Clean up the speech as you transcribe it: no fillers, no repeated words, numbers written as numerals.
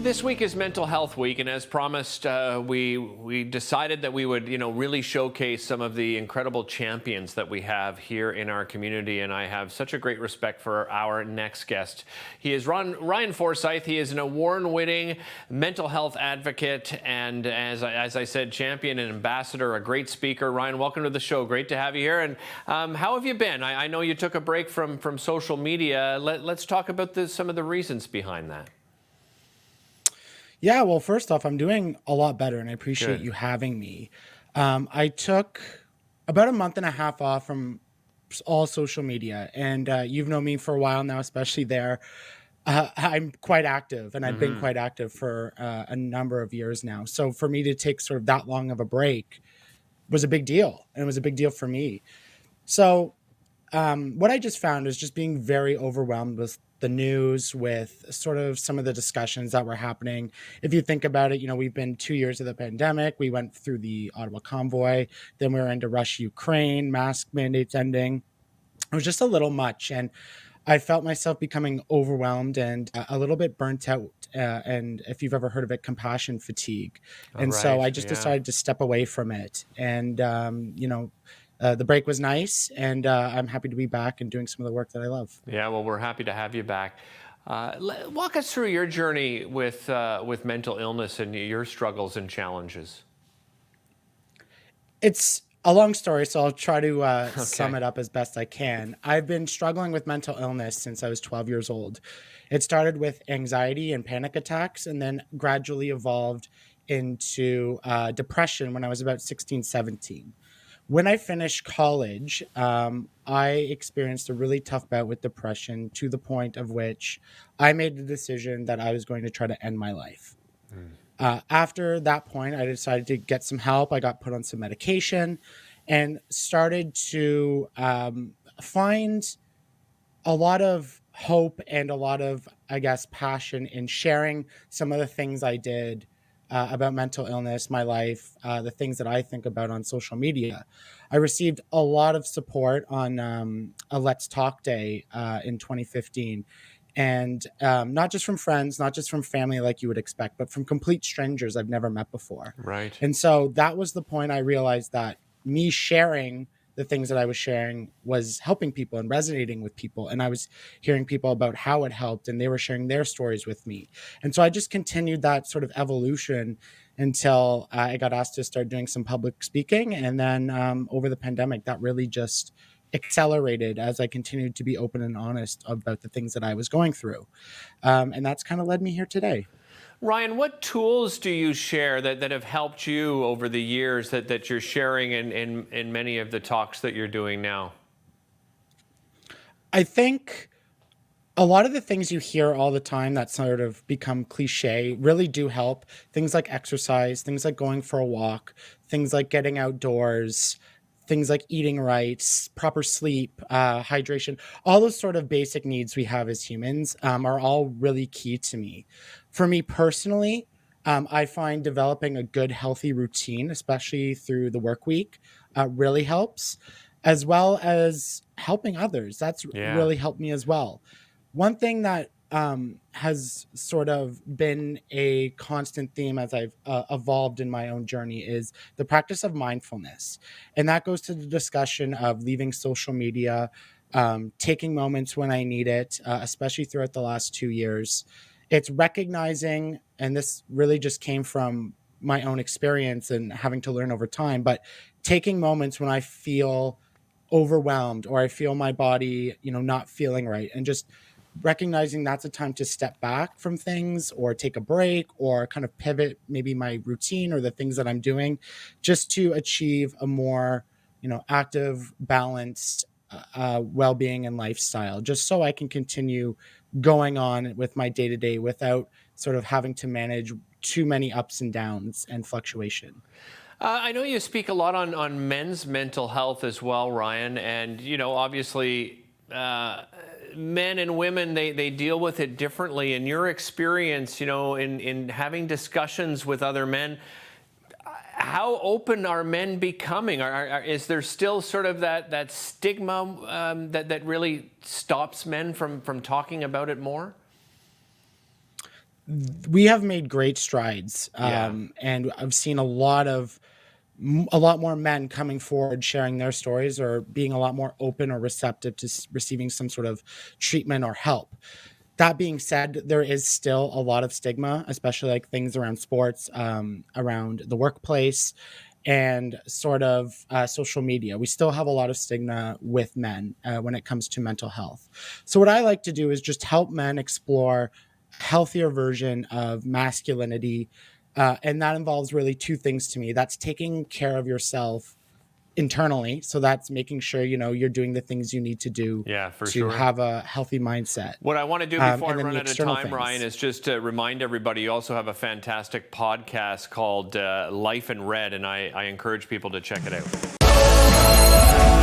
This week is Mental Health Week, and as promised, we decided that we would, really showcase some of the incredible champions that we have here in our community. And I have such a great respect for our next guest. He is Ryan Forsyth. He is an award-winning mental health advocate, and as I said, champion and ambassador, a great speaker. Ryan, welcome to the show. Great to have you here. And how have you been? I know you took a break from social media. Let's talk about some of the reasons behind that. Yeah, well, first off, I'm doing a lot better, and I appreciate Good. you having me. I took about a month and a half off from all social media, and you've known me for a while now, especially there. I'm quite active, and I've been quite active for a number of years now. So for me to take sort of that long of a break was a big deal, and it was a big deal for me. So what I just found is just being very overwhelmed with the news, with sort of some of the discussions that were happening. If you think about it, we've been 2 years of the pandemic. We went through the Ottawa convoy, then we were into Russia, Ukraine, mask mandates ending. It was just a little much. And I felt myself becoming overwhelmed and a little bit burnt out. And if you've ever heard of it, compassion fatigue. All And so right. I just Yeah. decided to step away from it. And, the break was nice, and I'm happy to be back and doing some of the work that I love. Yeah. Well, we're happy to have you back. Walk us through your journey with mental illness and your struggles and challenges. It's a long story, so I'll try to sum Okay. it up as best I can. I've been struggling with mental illness since I was 12 years old. It started with anxiety and panic attacks, and then gradually evolved into depression when I was about 16, 17. When I finished college, I experienced a really tough bout with depression to the point of which I made the decision that I was going to try to end my life. After that point, I decided to get some help. I got put on some medication and started to find a lot of hope and a lot of, I guess, passion in sharing some of the things I did about mental illness, my life, the things that I think about on social media. I received a lot of support on a Let's Talk Day in 2015. And not just from friends, not just from family like you would expect, but from complete strangers I've never met before. Right. And so that was the point I realized that me sharing the things that I was sharing was helping people and resonating with people. And I was hearing people about how it helped, and they were sharing their stories with me. And so I just continued that sort of evolution until I got asked to start doing some public speaking. And then over the pandemic, that really just accelerated as I continued to be open and honest about the things that I was going through. And that's kind of led me here today. Ryan, what tools do you share that have helped you over the years that you're sharing in many of the talks that you're doing now? I think a lot of the things you hear all the time that sort of become cliche really do help. Things like exercise, things like going for a walk, things like getting outdoors, things like eating right, proper sleep, hydration, all those sort of basic needs we have as humans are all really key to me. For me personally, I find developing a good, healthy routine, especially through the work week, really helps, as well as helping others. That's Yeah. really helped me as well. One thing that has sort of been a constant theme as I've evolved in my own journey is the practice of mindfulness. And that goes to the discussion of leaving social media, taking moments when I need it, especially throughout the last 2 years. It's recognizing, and this really just came from my own experience and having to learn over time, but taking moments when I feel overwhelmed or I feel my body, not feeling right, and just recognizing that's a time to step back from things or take a break or kind of pivot maybe my routine or the things that I'm doing just to achieve a more, active, balanced well-being and lifestyle, just so I can continue going on with my day-to-day without sort of having to manage too many ups and downs and fluctuation. I know you speak a lot on men's mental health as well, Ryan, and obviously men and women they deal with it differently. In your experience, in having discussions with other men, how open are men becoming? Is there still sort of that stigma that really stops men from talking about it more? we have made great strides, and I've seen a lot more men coming forward, sharing their stories, or being a lot more open or receptive to receiving some sort of treatment or help. That being said, there is still a lot of stigma, especially like things around sports, around the workplace, and sort of social media. We still have a lot of stigma with men when it comes to mental health. So what I like to do is just help men explore a healthier version of masculinity, and that involves really two things to me. That's taking care of yourself internally. So that's making sure, you're doing the things you need to do Yeah, for to sure. have a healthy mindset. What I want to do before I And then run the out of external time, Ryan, things. is just to remind everybody you also have a fantastic podcast called Life in Red, and I encourage people to check it out.